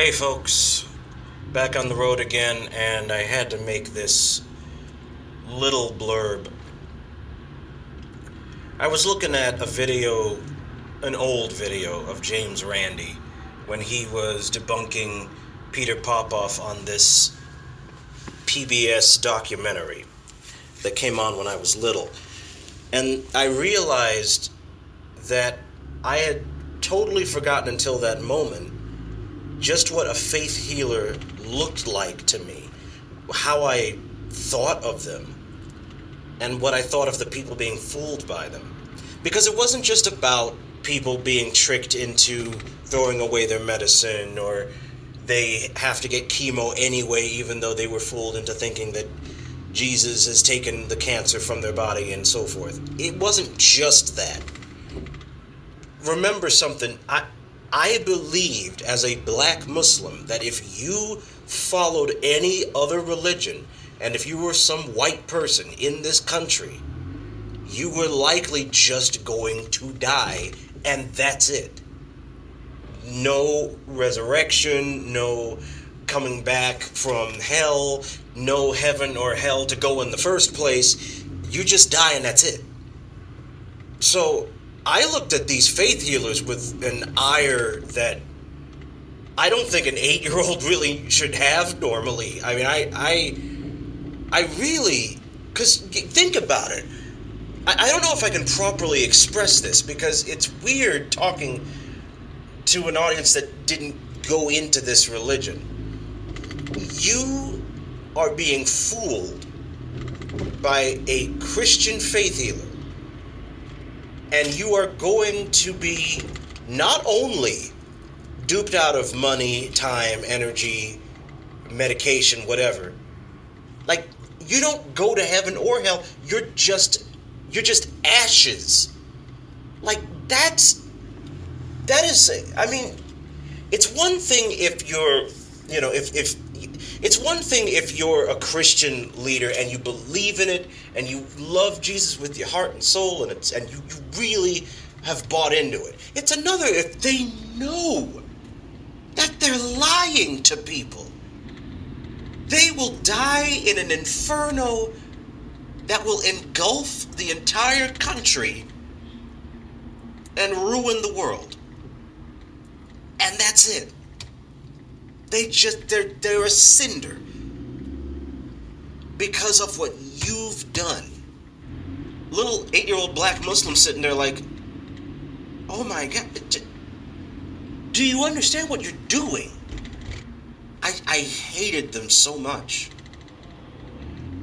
Hey folks, back on the road again, and I had to make this little blurb. I was looking at an old video of James Randi when he was debunking Peter Popoff on this PBS documentary that came on when I was little. And I realized that I had totally forgotten until that moment just what a faith healer looked like to me, how I thought of them, and what I thought of the people being fooled by them. Because it wasn't just about people being tricked into throwing away their medicine, or they have to get chemo anyway even though they were fooled into thinking that Jesus has taken the cancer from their body and so forth. It wasn't just that. Remember something, I believed as a black Muslim that if you followed any other religion, and if you were some white person in this country, you were likely just going to die, and that's it. No resurrection, no coming back from hell, no heaven or hell to go in the first place. You just die and that's it. So I looked at these faith healers with an ire that I don't think an 8-year-old really should have normally. I mean, I really, because think about it. I don't know if I can properly express this, because it's weird talking to an audience that didn't go into this religion. You are being fooled by a Christian faith healer. And you are going to be not only duped out of money, time, energy, medication, whatever. Like, you don't go to heaven or hell. You're just ashes. Like, that is, I mean, it's one thing if you're, if it's one thing if you're a Christian leader and you believe in it and you love Jesus with your heart and soul, and you really have bought into it. It's another if they know that they're lying to people. They will die in an inferno that will engulf the entire country and ruin the world. And that's it. They're a cinder because of what you've done. Little 8-year-old black Muslim sitting there like, oh my God, do you understand what you're doing? I hated them so much.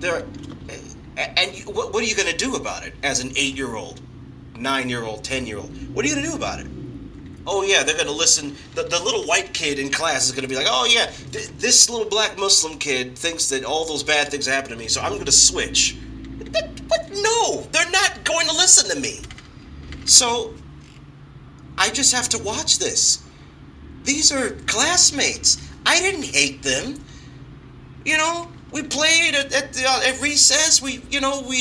What are you going to do about it as an 8-year-old, 9-year-old, 10-year-old? What are you going to do about it? Oh yeah, they're going to listen. The little white kid in class is going to be like, oh yeah, this little black Muslim kid thinks that all those bad things happen to me, so I'm going to switch. But no, they're not going to listen to me. So I just have to watch this. These are classmates. I didn't hate them. We played at recess. We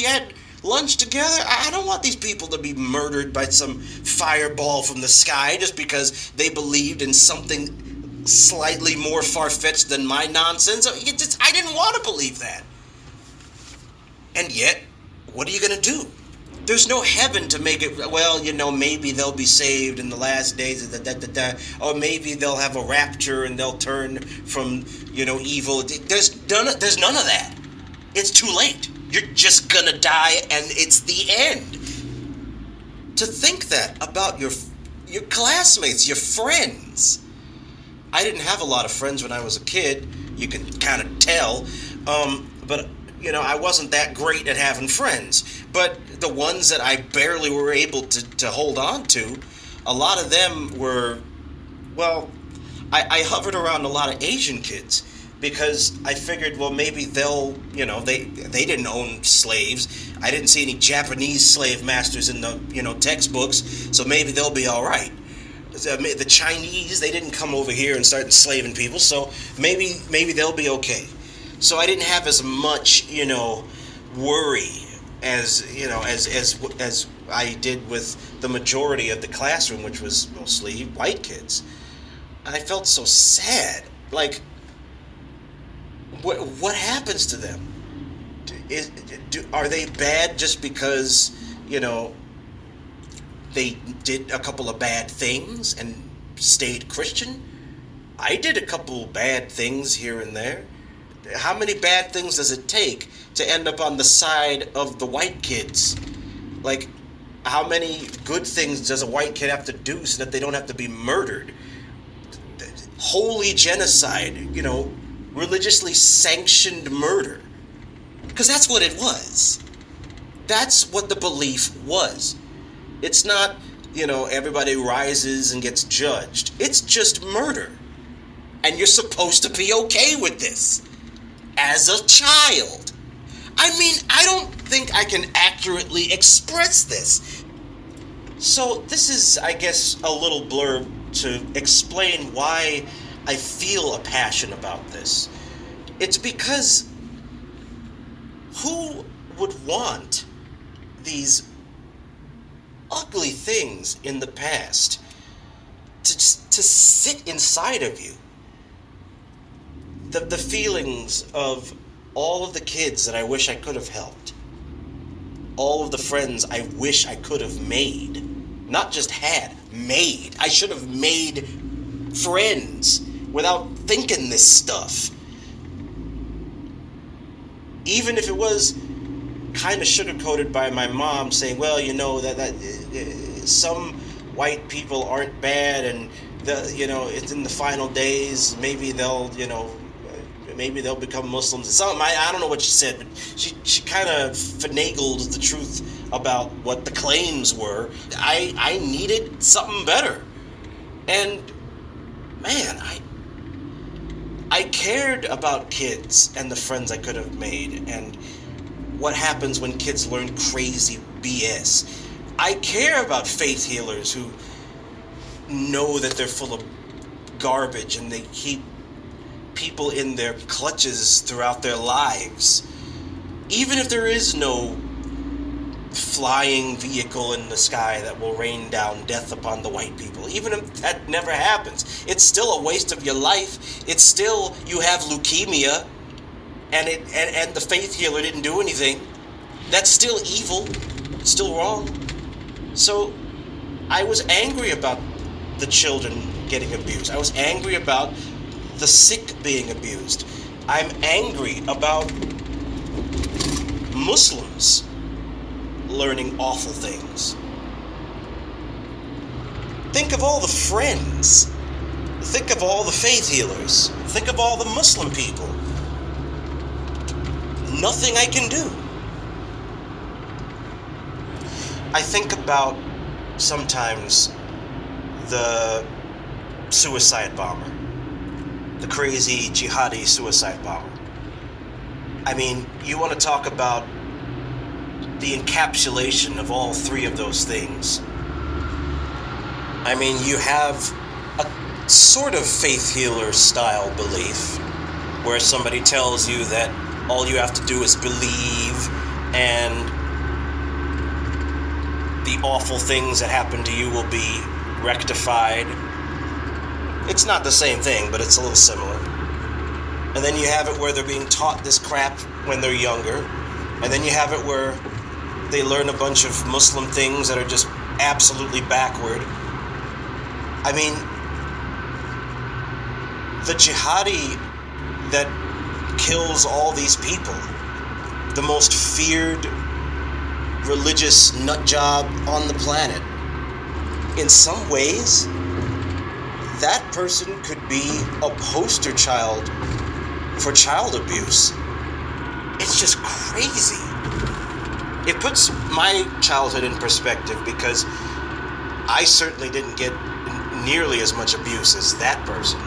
had lunch together. I don't want these people to be murdered by some fireball from the sky just because they believed in something slightly more far-fetched than my nonsense. I didn't want to believe that. And yet, what are you going to do? There's no heaven to make it, well, maybe they'll be saved in the last days, or maybe they'll have a rapture and they'll turn from, evil. There's none of that. It's too late. You're just gonna die, and it's the end. To think that about your classmates, your friends. I didn't have a lot of friends when I was a kid. You can kind of tell. But I wasn't that great at having friends. But the ones that I barely were able to hold on to, a lot of them were, well, I hovered around a lot of Asian kids. Because I figured, well, maybe they'll, they didn't own slaves. I didn't see any Japanese slave masters in the, textbooks, so maybe they'll be all right. The Chinese, they didn't come over here and start enslaving people, so maybe they'll be okay. So I didn't have as much, worry as I did with the majority of the classroom, which was mostly white kids. And I felt so sad. Like, what happens to them? Are they bad just because, you know, they did a couple of bad things and stayed Christian? I did a couple bad things here and there. How many bad things does it take to end up on the side of the white kids? Like, how many good things does a white kid have to do so that they don't have to be murdered? Holy genocide, you know, religiously sanctioned murder. Because that's what it was. That's what the belief was. It's not, you know, everybody rises and gets judged. It's just murder. And you're supposed to be okay with this. As a child. I mean, I don't think I can accurately express this. So this is, I guess, a little blurb to explain why I feel a passion about this. It's because who would want these ugly things in the past to sit inside of you? The feelings of all of the kids that I wish I could have helped. All of the friends I wish I could have made. Not just had, made. I should have made friends without thinking this stuff. Even if it was kind of sugar-coated by my mom saying, well, you know, that some white people aren't bad, and you know, it's in the final days, maybe they'll, you know, maybe they'll become Muslims. Something, I don't know what she said, but she kind of finagled the truth about what the claims were. I needed something better. And, man, I cared about kids and the friends I could have made and what happens when kids learn crazy BS. I care about faith healers who know that they're full of garbage and they keep people in their clutches throughout their lives. Even if there is no flying vehicle in the sky that will rain down death upon the white people, even if that never happens, it's still a waste of your life. It's still, you have leukemia and the faith healer didn't do anything. That's still evil. It's still wrong. So I was angry about the children getting abused. I was angry about the sick being abused. I'm angry about Muslims learning awful things. Think of all the friends. Think of all the faith healers. Think of all the Muslim people. Nothing I can do. I think about sometimes the suicide bomber. The crazy jihadi suicide bomber. I mean, you want to talk about the encapsulation of all three of those things. I mean, you have a sort of faith healer style belief where somebody tells you that all you have to do is believe and the awful things that happen to you will be rectified. It's not the same thing, but it's a little similar. And then you have it where they're being taught this crap when they're younger. And then you have it where they learn a bunch of Muslim things that are just absolutely backward. I mean, the jihadi that kills all these people, the most feared religious nutjob on the planet, in some ways, that person could be a poster child for child abuse. It's just crazy. It puts my childhood in perspective because I certainly didn't get nearly as much abuse as that person.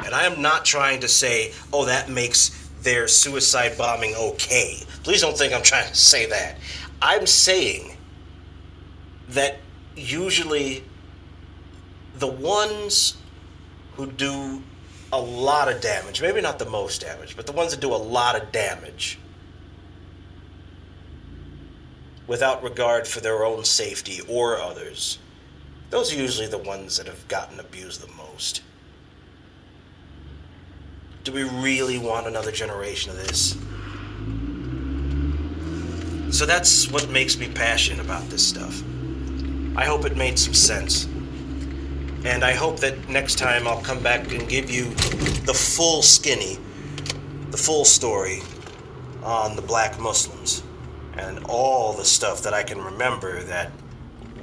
And I am not trying to say, oh, that makes their suicide bombing okay. Please don't think I'm trying to say that. I'm saying that usually the ones who do a lot of damage, maybe not the most damage, but the ones that do a lot of damage without regard for their own safety or others, those are usually the ones that have gotten abused the most. Do we really want another generation of this? So that's what makes me passionate about this stuff. I hope it made some sense. And I hope that next time I'll come back and give you the full skinny, the full story on the black Muslims and all the stuff that I can remember that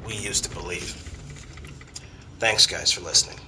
we used to believe. Thanks, guys, for listening.